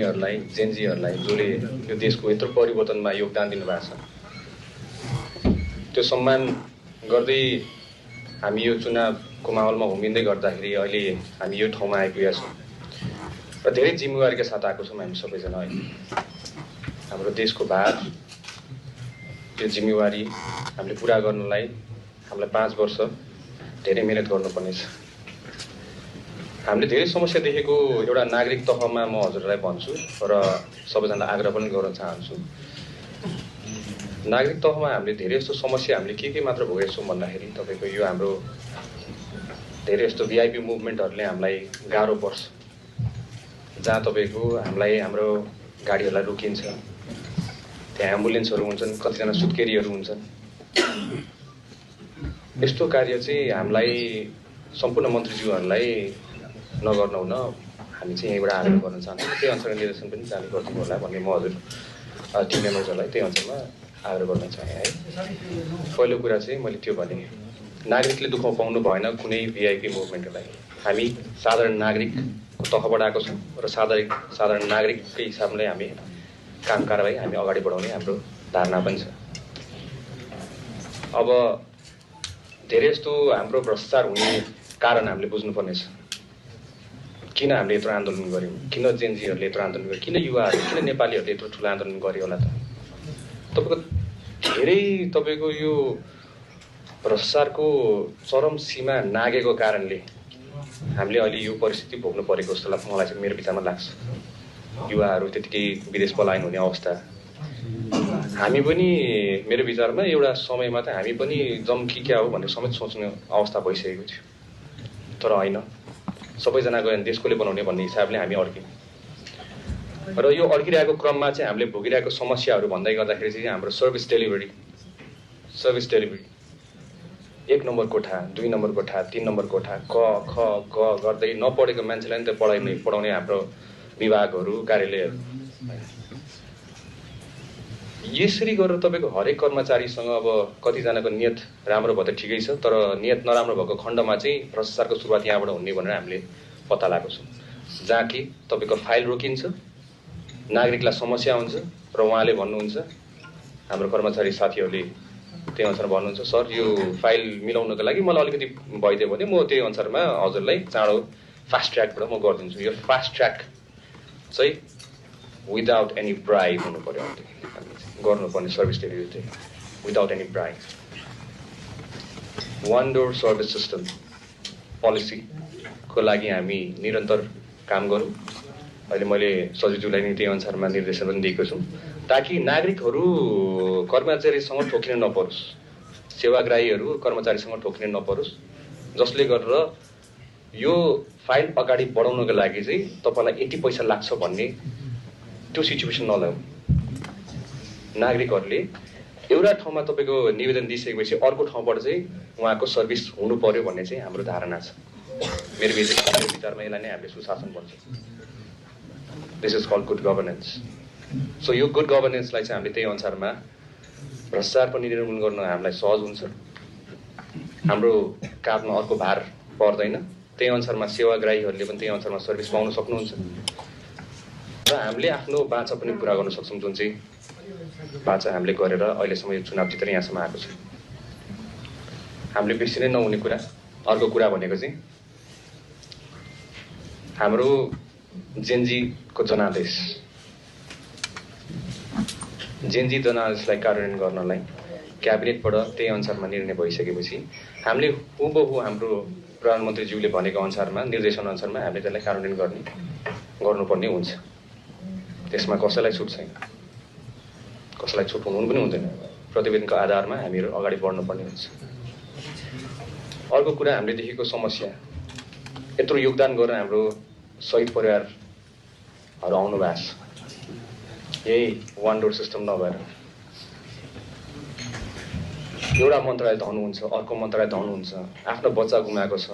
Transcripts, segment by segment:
हरूलाई जेनजीहरूलाई जसले यो देशको यत्रो परिवर्तनमा योगदान दिनुभएको छ त्यो सम्मान गर्दै हामी यो चुनावको माहौलमा घुमिँदै गर्दाखेरि अहिले हामी यो ठाउँमा आइपुगेका छौँ र धेरै जिम्मेवारीका साथ आएको छौँ हामी सबैजना अहिले। हाम्रो देशको भार त्यो जिम्मेवारी हामीले पुरा गर्नलाई हामीलाई 5 वर्ष धेरै मेहनत गर्नुपर्नेछ। हामीले धेरै समस्या देखेको एउटा नागरिक तहमा म हजुरलाई भन्छु र सबैजनालाई आग्रह पनि गर्न चाहन्छु। नागरिक तहमा हामीले धेरै यस्तो समस्या हामीले के मात्र भोगेका छौँ भन्दाखेरि तपाईँको यो हाम्रो धेरै यस्तो भिआइपी मुभमेन्टहरूले हामीलाई गाह्रो पर्छ, जहाँ तपाईँको हामीलाई हाम्रो गाडीहरूलाई रोकिन्छ, त्यहाँ एम्बुलेन्सहरू हुन्छन्, कतिजना सुत्केरीहरू हुन्छन्। यस्तो कार्य चाहिँ हामीलाई सम्पूर्ण मन्त्रीज्यूहरूलाई नगर्नु हुन हामी चाहिँ यहीँबाट आग्रह गर्न चाहन्छौँ। त्यही अनुसारको निर्देशन पनि जारी गरिदिनु होला भन्ने म हजुर टिम मेम्बर्सहरूलाई त्यही अनुसारमा आग्रह गर्न चाहेँ है। पहिलो कुरा चाहिँ मैले त्यो भने, नागरिकले दुःख पाउनु भएन कुनै भिआइपी मुभमेन्टलाई। हामी साधारण नागरिकको तहबाट आएको छौँ र साधारण नागरिककै हिसाबले हामी काम कारबाही हामी अगाडि बढाउने हाम्रो धारणा पनि छ। अब धेरै यस्तो हाम्रो भ्रष्टाचार हुने कारण हामीले बुझ्नुपर्नेछ। किन हामीले यत्रो आन्दोलन गऱ्यौँ, किन जेनजीहरूले यत्रो आन्दोलन गर्यो, किन युवाहरू, किन नेपालीहरूले यत्रो ठुलो आन्दोलन गर्यो होला त? तपाईँको यो भ्रष्टाचारको चरम सीमा नागेको कारणले हामीले अहिले यो परिस्थिति भोग्नु परेको जस्तो लाग्छ मलाई चाहिँ, मेरो विचारमा लाग्छ। युवाहरू त्यतिकै विदेश पलायन हुने अवस्था, हामी पनि मेरो विचारमा एउटा समयमा त हामी पनि जम्की क्या हो भनेर समेत सोच्ने अवस्था भइसकेको थियो। तर होइन, सबैजना गयो भने देशकोले बनाउने भन्ने हिसाबले हामी अड्क्यौँ र यो अड्किरहेको क्रममा चाहिँ हामीले भोगिरहेको समस्याहरू भन्दै गर्दाखेरि चाहिँ हाम्रो सर्भिस डेलिभरी 1 नम्बर कोठा, 2 नम्बर कोठा, 3 नम्बर कोठा, क ख ग गर्दै नपढेको मान्छेलाई नि त पढाउने हाम्रो विभागहरू, कार्यालयहरू। यसरी गरेर तपाईँको हरेक कर्मचारीसँग अब कतिजनाको नियत राम्रो भयो त ठिकै छ, तर नियत नराम्रो भएको खण्डमा चाहिँ भ्रष्टाचारको सुरुवात यहाँबाट हुने भनेर हामीले पत्ता लगाएको छौँ। जहाँ कि तपाईँको फाइल रोकिन्छ, नागरिकलाई समस्या हुन्छ र उहाँले भन्नुहुन्छ, हाम्रो कर्मचारी साथीहरूले त्यही अनुसार भन्नुहुन्छ, सर यो फाइल मिलाउनको लागि मलाई अलिकति भइदियो भने म त्यही अनुसारमा हजुरलाई चाँडो फास्ट ट्र्याकबाट म गरिदिन्छु। यो फास्ट ट्र्याक चाहिँ विदाउट एनी ब्राइब हुनु पर्यो, गर्नुपर्ने सर्भिस डेलिभरी चाहिँ without any bribe. 1 door service system पोलिसीको लागि हामी निरन्तर काम गरौँ। अहिले मैले सचिवज्यूलाई नि त्यही अनुसारमा निर्देशन पनि दिएको छु, ताकि नागरिकहरू कर्मचारीसँग ठोकिन नपरोस्, सेवाग्राहीहरू कर्मचारीसँग ठोकिन नपरोस्, जसले गरेर यो फाइल अगाडि बढाउनको लागि चाहिँ तपाईँलाई यति पैसा लाग्छ भन्ने त्यो सिचुएसन नल्याउँ। नागरिकहरूले एउटा ठाउँमा तपाईँको निवेदन दिइसकेपछि अर्को ठाउँबाट चाहिँ उहाँको सर्भिस हुनु पर्यो भन्ने चाहिँ हाम्रो धारणा छ। मेरो विचारमा यसलाई नै हामीले सुशासन भन्छौँ। This is called good governance. So यो गुड गभर्नेन्सलाई चाहिँ हामीले त्यही अनुसारमा भ्रष्टाचार पनि निर्मूलन गर्न हामीलाई सहज हुन्छ, हाम्रो काँधमा अर्को भार पर्दैन। त्यही अनुसारमा सेवाग्राहीहरूले पनि त्यही अनुसारमा सर्भिस पाउन सक्नुहुन्छ र हामीले आफ्नो बाचा पनि पुरा गर्न सक्छौँ, जुन चाहिँ बाचा हामीले गरेर अहिलेसम्म यो चुनाव जितेर यहाँसम्म आएको छ। हामीले बेसी नै नहुने कुरा, अर्को कुरा भनेको चाहिँ हाम्रो जेनजीको जनादेश, जेनजी जनादेशलाई कार्यान्वयन गर्नलाई क्याबिनेटबाट त्यही अनुसारमा निर्णय भइसकेपछि हामीले हुबहु हाम्रो प्रधानमन्त्रीज्यूले भनेको अनुसारमा निर्देशन अनुसारमा हामीले त्यसलाई कार्यान्वयन गर्नुपर्ने हुन्छ। त्यसमा कसैलाई छुट छैन, कसैलाई छुट हुनु पनि हुँदैन। प्रतिवेदनको आधारमा हामीहरू अगाडि बढ्नुपर्ने हुन्छ। अर्को कुरा हामीले देखेको समस्या, यत्रो योगदान गरेर हाम्रो शहीद परिवारहरू आउनु भएको छ, यही 1 डोर सिस्टम नभएर एउटा मन्त्रालय धाउनुहुन्छ, अर्को मन्त्रालय धाउनुहुन्छ, आफ्नो बच्चा गुमाएको छ,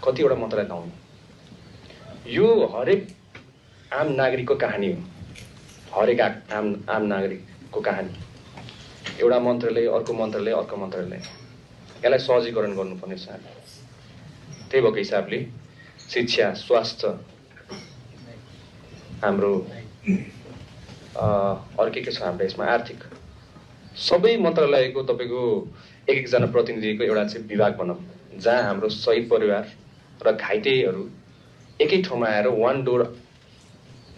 कतिवटा मन्त्रालय धाउनु। यो हरेक आम नागरिकको कहानी हो, हरेक आम नागरिकको कहानी। एउटा मन्त्रालय, अर्को मन्त्रालय, अर्को मन्त्रालय, यसलाई सहजीकरण गर्नुपर्ने छ। त्यही भएको हिसाबले शिक्षा, स्वास्थ्य हाम्रो अर्कै के छ हाम्रो यसमा आर्थिक सबै मन्त्रालयको तपाईँको एकजना प्रतिनिधिको एउटा चाहिँ विभाग भनौँ, जहाँ हाम्रो शहीद परिवार र घाइतेहरू एकै ठाउँमा आएर one door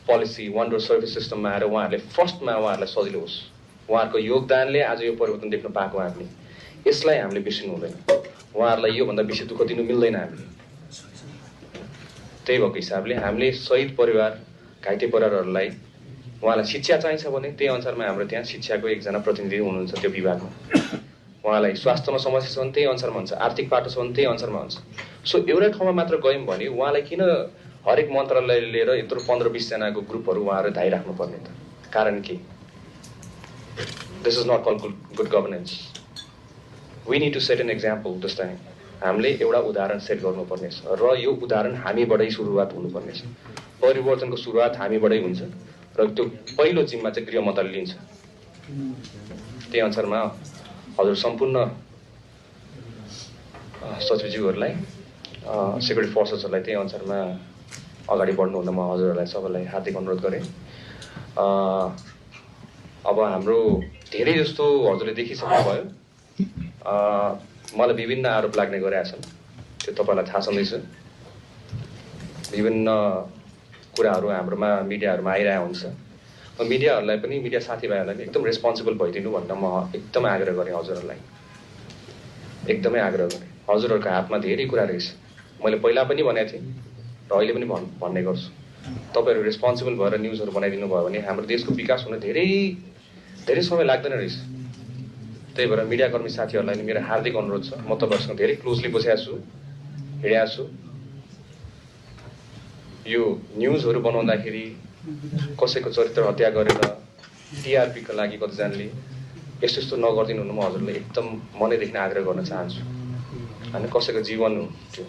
policy, one door service सिस्टममा आएर उहाँहरूले फर्स्टमा उहाँहरूलाई सजिलो होस्। उहाँहरूको योगदानले आज यो परिवर्तन देख्न पाएको हामीले, यसलाई हामीले बिर्सिनु हुँदैन। उहाँहरूलाई योभन्दा बेसी दुःख दिनु मिल्दैन हामीले। त्यही भएको हिसाबले हामीले शहीद परिवार, घाइते परिवारहरूलाई उहाँलाई शिक्षा चाहिन्छ भने त्यही अनुसारमा हाम्रो त्यहाँ शिक्षाको एकजना प्रतिनिधि हुनुहुन्छ त्यो विभागमा। उहाँलाई स्वास्थ्यमा समस्या छ भने त्यही अनुसारमा हुन्छ, आर्थिक पाटो छ भने त्यही अनुसारमा हुन्छ। सो एउटै ठाउँमा मात्र गयौँ भने उहाँलाई किन हरेक मन्त्रालय लिएर यत्रो 15-20 जनाको ग्रुपहरू उहाँहरू धाइराख्नु पर्ने त? कारण के? This is not called good governance. We need to set an example this time. हामीले एउटा उदाहरण सेट गर्नुपर्नेछ र यो उदाहरण हामीबाटै सुरुवात हुनुपर्नेछ। परिवर्तनको सुरुवात हामीबाटै हुन्छ र त्यो पहिलो जिम्मा चाहिँ गृह मन्त्रालयले लिन्छ। त्यही अनुसारमा हजुर सम्पूर्ण सचिवज्यूहरूलाई, सेक्युरिटी फोर्सेसहरूलाई त्यही अनुसारमा अगाडि बढ्नुहुन म हजुरहरूलाई सबैलाई हार्दिक अनुरोध गरेँ। अब हाम्रो धेरै जस्तो हजुरले देखिसक्नुभयो, मलाई विभिन्न आरोप लाग्ने गरेका छन्, त्यो तपाईँलाई थाहा छँदैछ। विभिन्न कुराहरू हाम्रोमा मिडियाहरूमा आइरहेको हुन्छ। मिडियाहरूलाई पनि, मिडिया साथीभाइहरूलाई पनि एकदम रेस्पोन्सिबल भइदिनु भनेर म एकदमै आग्रह गरेँ हजुरहरूलाई, एकदमै आग्रह गरेँ। हजुरहरूको हातमा धेरै कुरा रहेछ, मैले पहिला पनि भनेको थिएँ र अहिले पनि भन्ने गर्छु। तपाईँहरू रेस्पोन्सिबल भएर न्युजहरू बनाइदिनु भयो भने हाम्रो देशको विकास हुन धेरै धेरै समय लाग्दैन रहेछ। त्यही भएर मिडियाकर्मी साथीहरूलाई नि मेरो हार्दिक अनुरोध छ, म तपाईँहरूसँग धेरै क्लोजली बसेको छु, हिँडेको छु। यो न्युजहरू बनाउँदाखेरि कसैको चरित्र हत्या गरेर टिआरपीको लागि कतिजनाले यस्तो यस्तो नगरिदिनु हुनु, म हजुरलाई एकदम मनैदेखि आग्रह गर्न चाहन्छु। होइन, कसैको जीवन त्यो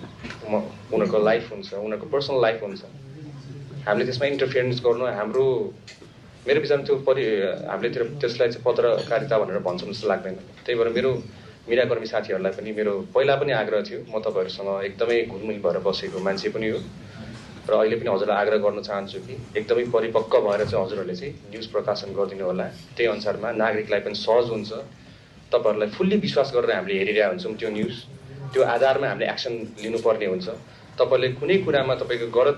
उनीहरूको लाइफ हुन्छ, उनीहरूको पर्सनल लाइफ हुन्छ, हामीले त्यसमा इन्टरफियरेन्स गर्नु हाम्रो मेरो विचारमा त्यो हामीले त्यसलाई चाहिँ पत्रकारिता भनेर भन्छौँ जस्तो लाग्दैन। त्यही भएर मेरो मिडियाकर्मी साथीहरूलाई पनि मेरो पहिला पनि आग्रह थियो, म तपाईँहरूसँग एकदमै घुलमिल भएर बसेको मान्छे पनि हो र अहिले पनि हजुरलाई आग्रह गर्न चाहन्छु कि एकदमै परिपक्व भएर चाहिँ हजुरहरूले चाहिँ न्युज प्रकाशन गरिदिनु होला। त्यही अनुसारमा नागरिकलाई पनि सहज हुन्छ। तपाईँहरूलाई फुल्ली विश्वास गरेर हामीले हेरिरहेको हुन्छौँ त्यो न्युज, त्यो आधारमा हामीले एक्सन लिनुपर्ने हुन्छ। तपाईँले कुनै कुरामा तपाईँको गलत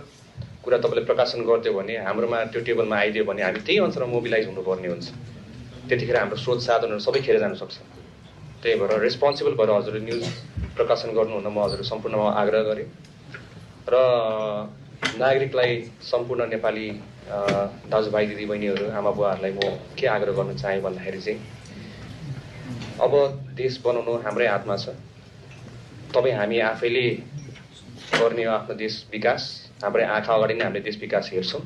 कुरा तपाईँले प्रकाशन गरिदियो भने हाम्रोमा त्यो टेबलमा आइदियो भने हामी त्यही अनुसार मोबिलाइज हुनुपर्ने हुन्छ। त्यतिखेर हाम्रो स्रोत साधनहरू सबै खेर जान सक्छ। त्यही भएर रेस्पोन्सिबल भएर हजुरले न्युज प्रकाशन गर्नुहुन म हजुरहरू सम्पूर्णमा आग्रह गरेँ र नागरिकलाई, सम्पूर्ण नेपाली दाजुभाइ दिदीबहिनीहरू, आमा बुवाहरूलाई म के आग्रह गर्न चाहेँ भन्दाखेरि चाहिँ अब देश बनाउनु हाम्रै हातमा छ। तपाईँ हामी आफैले गर्ने हो आफ्नो देश विकास। हाम्रै आँखा अगाडि नै हामीले देश विकास हेर्छौँ।